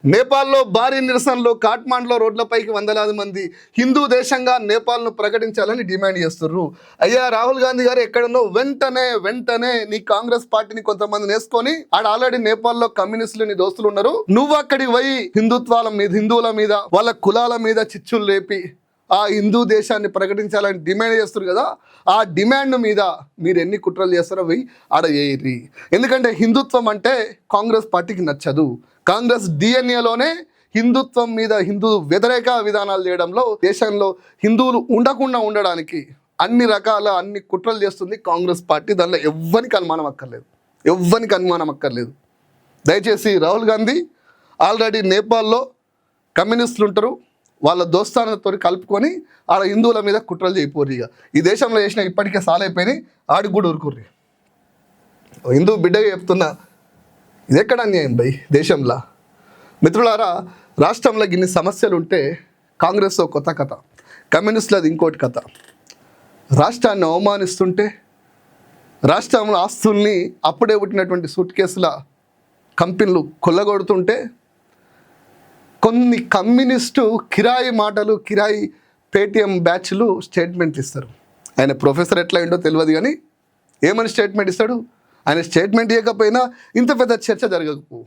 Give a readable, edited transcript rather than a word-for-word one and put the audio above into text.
నేపాల్లో భారీ నిరసనలు, కాఠ్మాండ్లో రోడ్లపైకి వందలాది మంది హిందూ దేశంగా నేపాల్ను ప్రకటించాలని డిమాండ్ చేస్తున్నారు. అయ్యా రాహుల్ గాంధీ గారు ఎక్కడున్నో వెంటనే నీ కాంగ్రెస్ పార్టీని కొంతమంది నేసుకొని ఆడ ఆల్రెడీ నేపాల్లో కమ్యూనిస్టులు నీ దోస్తులు ఉన్నారు. నువ్వు అక్కడికి పోయి హిందువుల మీద వాళ్ళ కులాల మీద చిచ్చులు లేపి ఆ హిందూ దేశాన్ని ప్రకటించాలని డిమాండ్ చేస్తారు కదా. ఆ డిమాండ్ మీద మీరు ఎన్ని కుట్రలు చేస్తారో పోయి ఆడ చేయరి. ఎందుకంటే హిందుత్వం అంటే కాంగ్రెస్ పార్టీకి నచ్చదు. కాంగ్రెస్ డిఎన్ఏలోనే హిందుత్వం మీద హిందూ వ్యతిరేక విధానాలు చేయడంలో, దేశంలో హిందువులు ఉండకుండా ఉండడానికి అన్ని కుట్రలు చేస్తుంది కాంగ్రెస్ పార్టీ. దానిలో ఎవ్వరికి అనుమానం అక్కర్లేదు. దయచేసి రాహుల్ గాంధీ ఆల్రెడీ నేపాల్లో కమ్యూనిస్టులు ఉంటారు, వాళ్ళ దోస్తానతో కలుపుకొని ఆడ హిందువుల మీద కుట్రలు చేయపోరు. ఇక ఈ దేశంలో చేసిన ఇప్పటికే సాలైపోయినాయి, ఆడికి కూడా ఊరుకుర్రి. హిందూ బిడ్డగా చెప్తున్నా, ఇది ఎక్కడ అన్యాయం భయ్ దేశంలో. మిత్రులారా, రాష్ట్రంలో ఇన్ని సమస్యలు ఉంటే కాంగ్రెస్లో కొత్త కథ, కమ్యూనిస్టులది ఇంకోటి కథ. రాష్ట్రాన్ని అవమానిస్తుంటే, రాష్ట్రంలో ఆస్తుల్ని అప్పుడే పుట్టినటువంటి సూట్ కేసుల కంపెనీలు కొల్లగొడుతుంటే, కొన్ని కమ్యూనిస్టు కిరాయి మాటలు, కిరాయి పేటిఎం బ్యాచ్లు స్టేట్మెంట్లు ఇస్తారు. ఆయన ప్రొఫెసర్ ఎట్లా ఏంటో తెలియదు, కానీ ఏమని స్టేట్మెంట్ ఇస్తాడు. ఆయన స్టేట్మెంట్ ఇవ్వకపోయినా ఇంత పెద్ద చర్చ జరగకపో.